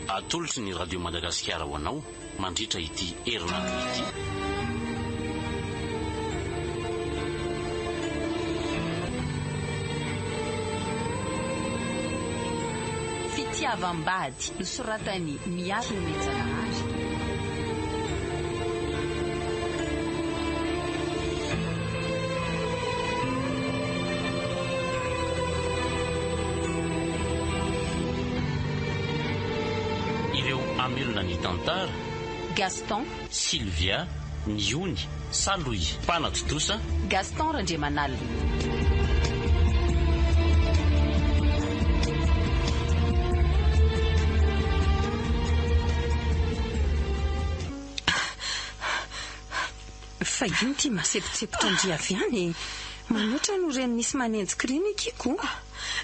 atolotry ny radio Madagasikara ho anao mandritra ity herinandro ity. Fitiavam-bady nosoratany Miaro Metsanahary. Amelona ny tantara Gaston, Sylvia, Niony, Saloy, Panatotosa, Gaston Randriamanalina. Fa ino ty masepotsepotra andriavy any manoatra no reny nisy manenjika reny ikiko.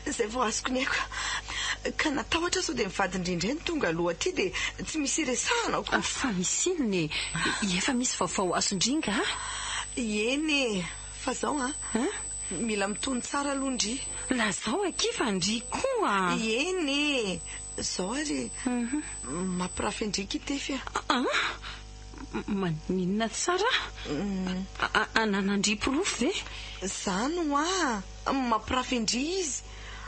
Zay vao azoko ny aiko ka natahotra sao dia mivady indrindra ny tonga aloha aty dia tsy misy resahana ko. Fa misy inony efa misy vaovao azondringa. Eny fa zao mila mitony tsara aloha ndry. Lazao akiva ndry koa. Eny zao ary mampirafy andrika itefy maninona tsara ananandry pirofo ve zany mampirafy indry izy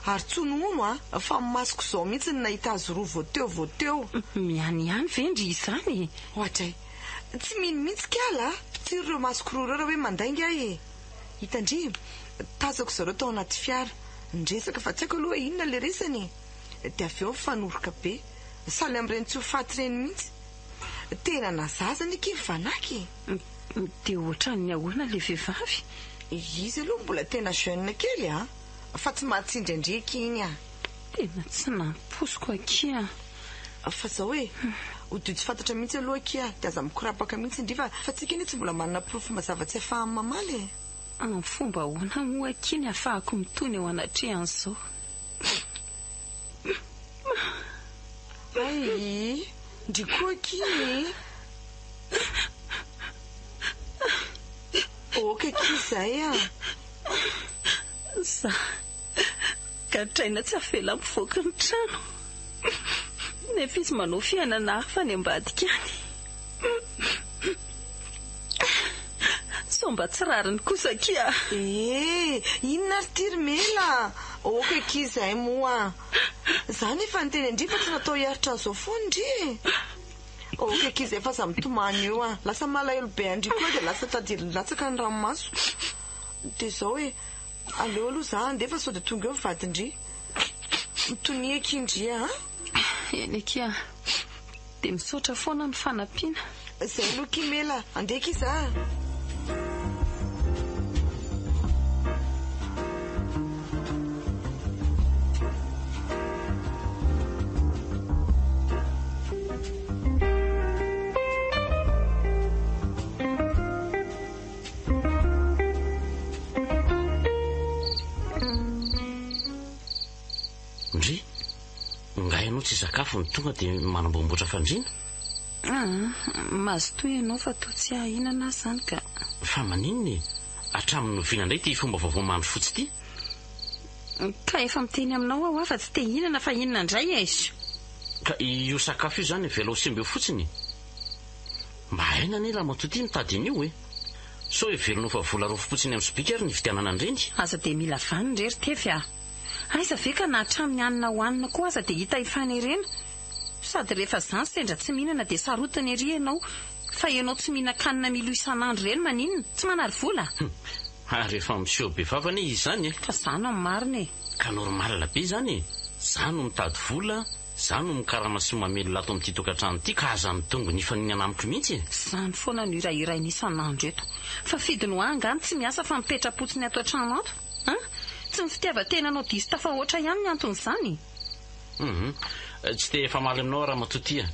ary tsonono fa masoko zao mihitsy ny nahita azy roa voateo miany ve ndry izany ohatra tsy mino mihitsy kiala tsy ireo masoko roa raha hoe mandainga hitandry tazako zareo tao anaty fiara ndresaka fa tsy haiko aloha inona le resany dia avy eo mifanoroka be saly amin'ireny tsy ho faty reny mihitsy tena nazaza ny kivy vanaky dia ohatran'ny ahoana le vehivavy izy aloha mbola tena jeune kely fa tsy mahatsindry andriaka iny tena tsy namposiko akia fa zao hoe odidy fantatra mihitsy aloha akia dia aza mikorapaka mihitsy indry fa tsika iny tsy mbola manana pirofo mazava tsy afahan'ny mamaly amin'ny fomba ahoana moa akiny ahafahako mitony eo anatrehan'izao ay ndrikoa akiny oka kizay za gatraina tsy afela mivoaka ny trano nefa izy manao fiainana hafa ny ambadika any so mba tsy rariny kosa kia inona ry tirymela oka kizay moa zany efa nyteny andry fa tsy natao hiaritra an'izao foandry oka kizay fa za mitomany eo lasa malahelo be andry koa dia lasa tadiry latsaka ny ranomaso dia zao hoe aleo aloha za andefa sao dia tonga eo mivadindry mitoniaka indry eny akia dia misaotra foana ny fanampiana zay aloha kimela andeka iza tsy sakafo ny tonga dia manambomboatra fandriana mazo toy ianao fa to tsy ahinana zany ka fa maninony hatramin'ny noviana indray ty fomba vaovao mandro fotsy ty ka efa miteny aminao aho fa tsy te hinana fa inona indray aizo ka io sakafo io zany velao sembe fotsiny mba haina ny raha matoty mitady an'io so velonao fa vola rofopotsiny amin'ny sobika ary ny vitanana andreny aza dia mila vaniny rery tefy aiza ve ka nahatramin'ny anina hoanina koa aza dia hita ifanerena sady rehefa zany sendra tsy mihinana dia sarotiny ery ianao fa ianao tsy mihinan-kanina milo isan'andro reny maninona tsy manary vola rehefa miseho be vavany izy zany fa zany amin'ny marina ka normalala be zany za no mitady vola za no mikarama sy mamelo lato amin'ity tokantrano ity ka aza mitongo ny fanina namiko mihitsy zany foana no irairainy isan'andro eto fa fidiny ho angany tsy miasa fa mipetra-potsiny ato an-trano ato tsy ny fitiavan-tenanao diso tafahoatra ihany ny anton'izany tsy te efa maly aminao raha matotia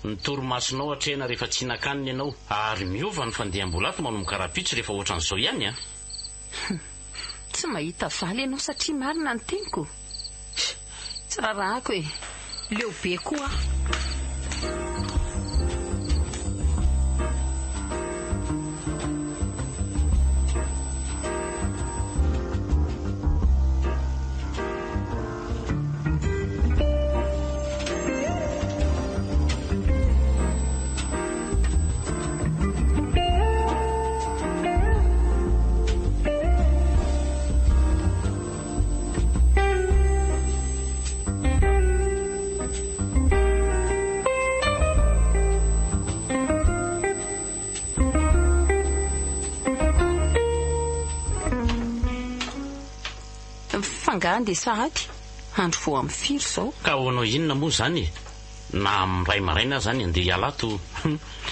ny torimasonao hatrena rehefa tsy hinan-kanina ianao ary miova ny fandehambola ato manao mikarapitso rehefa ohatran'izao ihany tsy mahita valy ianao satria marina ny teniko tsarahako leo be koa nga andeha sahady andro vo amin'ny firy zao. Ka hoanao inona moa zany na amiray maraina zany andeha hialato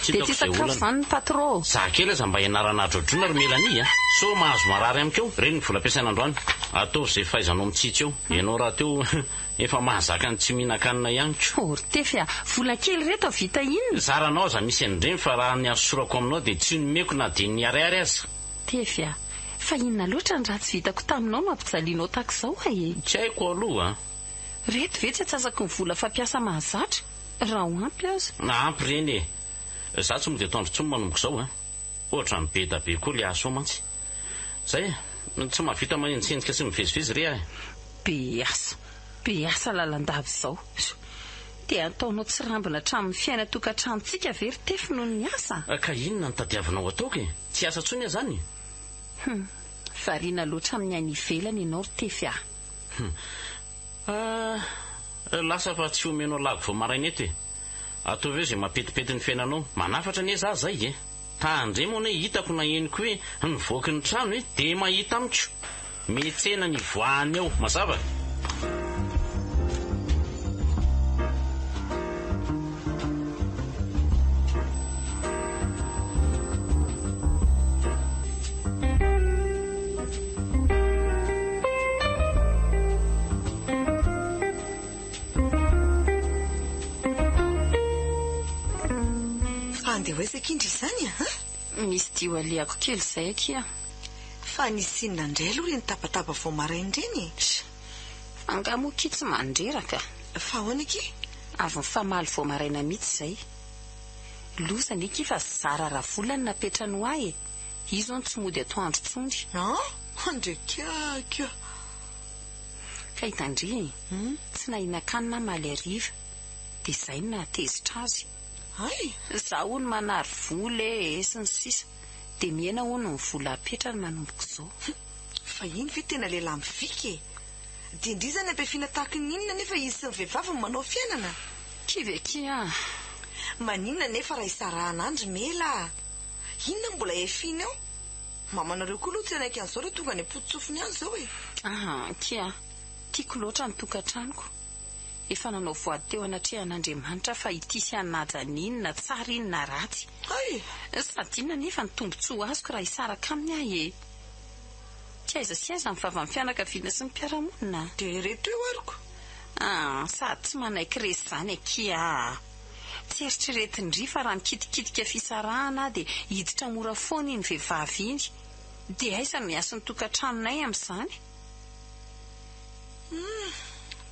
dia ty sakafo zany ny patron. za kely aza mba ianarana adrodrona ry melania so mahazo marary amiko reny ny vola ampiasaina androany atao zay fahaizanao mitsitsy eo ianao raha teo efa mahazaka ny tsy mihinan-kanina ihany ko. Ry tefy vola kely reto vita inona zaranao aza misy an'ireny fa raha ny azosorako aminao dia tsy nomeko na dia ny ariary aza. Tefy fa inona loatra ny raha tsy vitako taminao no ampijalianao takizao tsy haiko aloha reto ve tsy atsasako ny vola fampiasa mahazatra raha ho ampy aza. ampy reny za tsy mody atondro tsy manomboka zao ohatra ny be da be koa le aso mantsy zay tsy mahavita manenjitsendrika sy mivezivezy re be asa lalandavy zao dia ataonao tsy rambina hatramin'ny fiaina tokantranontsika very tefy noho ny asa. Ka inona ny tadiavinao ataoko tsy asa tsony zany. Variana loatra amin'ny any ivelany ianao ry tefy lasa fa tsy omenao lago vao maraina eto ataovy eo zay mampetipety ny fiainanao manafatra ny za zay tandre moa ne hitako na heniko hoe nivoaky ny trano dia mahita amiko metsena ny voany eo mazava. Andeha hoezakindry izany misy dio aliako kely zay akia fa nisy inona indray aloha reny tapatapa vao maraina reny angamoki tsy mandreraka fa ahoana ki avy mifamaly vao maraina mihitsy zay lozany eky fa zara raha volany napetrany ho ahy izy on tsy mody atoandro tsondy andrekaka ka hitandre tsy nahina-kanina maly ariva dia zay no nahatezitra azy za hono manary vola sy ny sisa dia miena hono ny vola apetrany manomboko zao. Fa iny ve tena lehilahy mivika dia indrizany ampiafiana tahaka ny inona nefa izy sy ny vehivavy manao fiainana kivekia maninona nefa raha isarahan'andry mela inona mbola efiana eo mamanareo koa loha tsy anaiky an'izao reo tonga ny apotsofony any zao kia tiako loatra ny tokantranoko efa nanao voady teo anatrehan'Andriamanitra fa itisy anajan'inona tsara inona ratsy sady inona nefa ny tombontsoa azoko raha isaraka aminy ahy tsy aiza sy aiza mivava amin'ny fianakaviana sy ny mpiaramonina dia reto eo ariko sady tsy manaiky resy zany akia tsy eritreretindry fa raha mikitikitika fisarahana dia hiditra mora foana iny vehivavy iny dia aiza no miasa ny tokantranonay amin'izany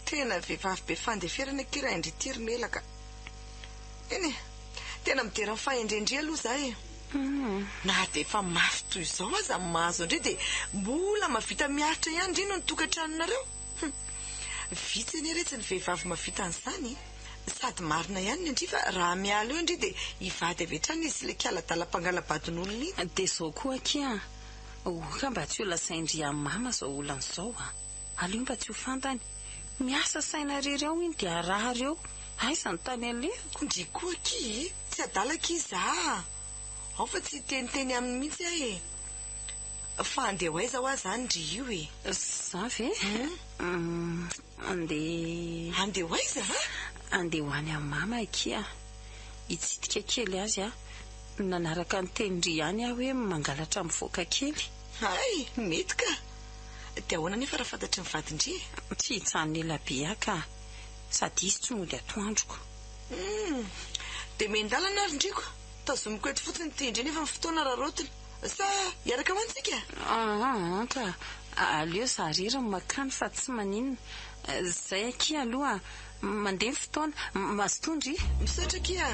tena vehivavy be fandeferana kira indry tiry melaka eny tena midera fahendrendry aloha zay na dia efa mafy toy izao aza ny mahazo indray dia mbola mavita miaritra ihany indray no ny tokantranonareo vitsy eny retsy ny vehivavy mavita an'izany sady marina ihany ny indry fa raha miala eo indray dia hivady avy hatrany izy le kialadala-pangalabadin'olona iny dia zao koa akia ka mba tsy ho lasaindry amin'ny mama zao olan'izao aleo mba tsy ho fantany miasa saina rereo iny dia arahareo aiza ny tany aleko ndry koa ki tsy adalaka iza ao fa tsy teniteny amin'ny mihitsy ahy fa andeha ho aiza ho azy zany ndry io za ve andeha ho aiza andeha ho any amin'ny mama akia hitsitika kely azy nanaraka ny tenindry ihany aho hoe mangalatra mivoaka kely mety ka dia ahoana nefa raha fantatry ny vadindry tsy hitsanony elabe aka sady izy tsy mody atoandroko dia mendalana ary ndriko tazomiko eto fotsiny tindry nefa ny fotoana rarotiny sa hiaraka mantsika ka aleo za rery makany fa tsy maninona zay akia aloha mandeha ny fotoana mazotondry misaotra kia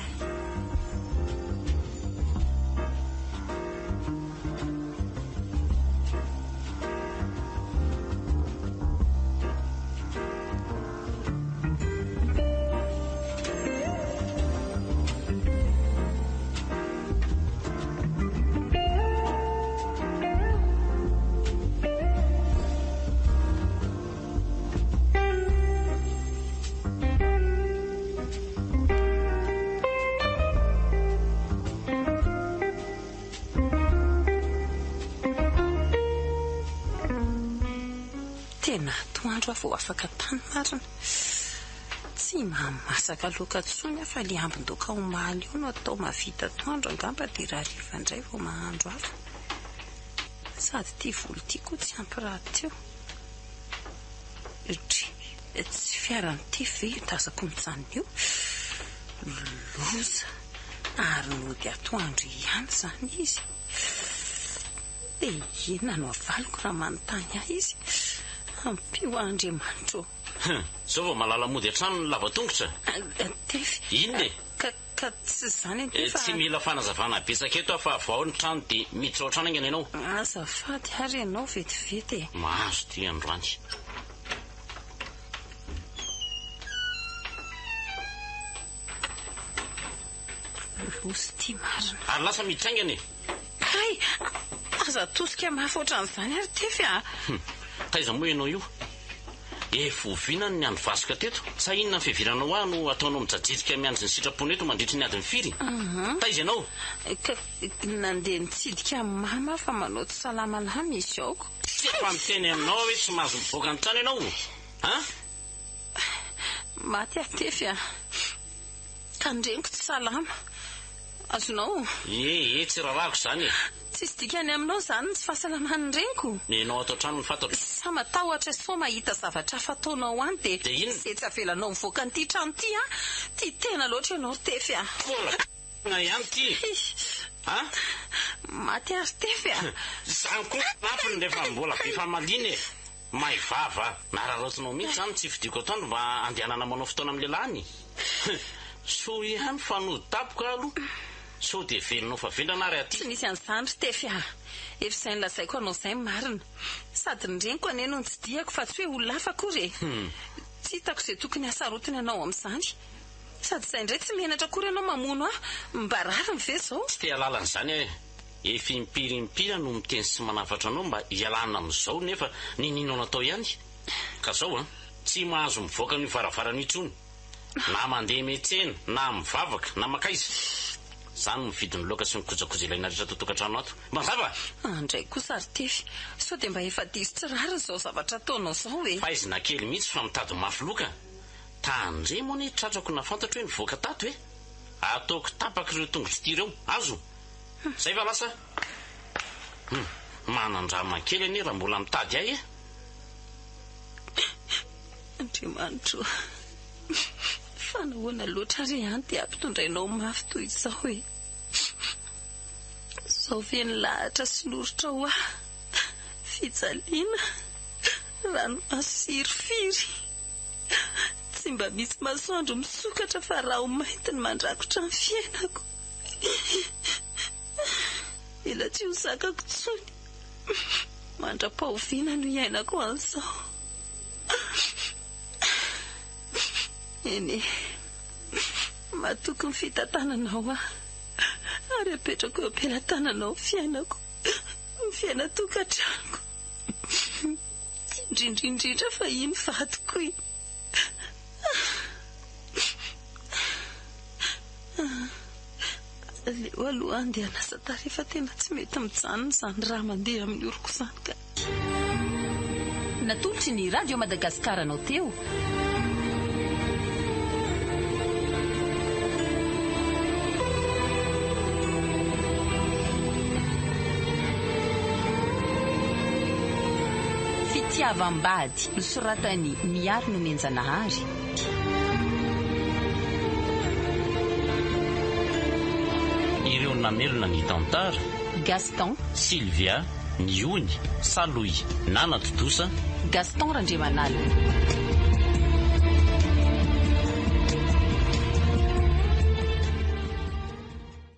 tena atoandro aho vao afaka tany marina. Tsy mamasaka loka tsony afa le ambin-doka omaly io no atao mavita atoandro angamba dia raha riva indray vao mahandro afa. Sady tia volo tia koa tsy ampy raha teo. Tsy fiaran'ity ve tazako mijanona io. Loza ary nody atoandro ihany zany izy. Dia inona no avaliko raha manontany ahy izy. Ampio Andriamanitra. Zao vao malala mody an-trano ny lava tongotra. Tefy. Inona? Ka tsy zany tsy mila fanazavana betsaka eto fa vao ny trano dia miditra ao an-trano aingana ianao. Azafady ary ianao vetivety. Mahazo ty androany. Lozy ty marina. Ary lasa miditra aingana. Hay, aza tosika mafy ohatran'izany ary Tefy a. Taiza moa ianao io? Efoviana ny andro vasoka teto. Sa inona ny fiheviranao ahy no ataonao mijajijika miandry ny sitrapony eto mandritra ny adiny firy? Taiza ianao? Nandeha nitsidika mama fa manao tsy salamalama izy aoko. Tsy fa miteny aminao hoe tsy mahazo mivoaka ny trano ianao. Maty aho Tefy a. Ka ndreniko tsy salama. Azonao? Tsy rarako zany. Tsisy dikany aminao zany tsy fahasalamany reniko. Nenao atao trano ny fantatro. Sa matahotra so mahita zavatra fataonao any dia tsy avelanao mivoaka n'ity trano ty a. Ty tena loatra ianao Tefy a. Na ihany ty. Maty ary Tefy a. Zany koa nafiny rehefa mbola be famaliny. Mahay vava. Nararaotsinao mihitsy zany tsy vidiko atoandro mba andehanana manao fotoana amin'ny lelany. So ihany fanody tapoka aloha. So dia velonao fa velana ary aty. Tsy misy an'izany Tefy a. Efa izay nilazaiko anao izay marina. Sady ny reniko aneno ny tsy diako fa tsy hoe olona hafa akory. Tsy hitako izay tokony hasarotiny anao amin'izany. Sady izay indray tsy menatra akory ianao mamono aho. Mba rariny ve zao? Tsy te halalana izany efa impirimpira no miteny sy manafatra anao mba hialana amin'izao nefa ninino natao ihany. Ka zao tsy mahazo mivoaka ny varavarana intsony. Na mandeha metsena, na mivavaka, na makaiza. Zany mividy ny loka sy ny kojakoja ilaina rehetra totokantrano ato. Mazava? Andray kosa ary Tefy. So dia mba efa diso tsy rariny izao zavatra ataonao izao e. Fahaizina kely mihitsy fa mitady mafy loka. Tandre moa ny tratrako na fantatra hoe nivoaka tato e. Ataoko tapaka ireo tongotra ty ireo. Azo? Zay va lasa? Manandrama kely anie raha mbola mitady ahy e. Andriamanitra. Fanahoana loatra ary ihany dia ampitondrainao mafy toy izao e. Zao ve ny lahatra sy lorotra ho ahy. Fijaliana. Rano masirifiry. Tsy mba misy masoandro misokatra fa raha ho mainty ny mandrakotra ny fiainako. Ila tsy ho zakako tsony. Mandra-pahoviana no iainako an'izao. Eny, matoky ny fitantananao aho. Ary apetrako eo ampelantananao fiainako. Ny fiainatokantranoko. Indrindrindrindra fa iny vadiko iny. Aleo aloha andeha nasa tarefa tena tsy mety mijanona izany raha mandeha amin'ny oroko izany ka. Natolotry ny Radio Madagasikara anao teo. Fitiavam-bady nosoratany Miaro Nomenjanahary. Ireo namelona ny tantara. Gaston, Sylvia, Niony, Saloy, Nana Totosa, Gaston Randriamanala.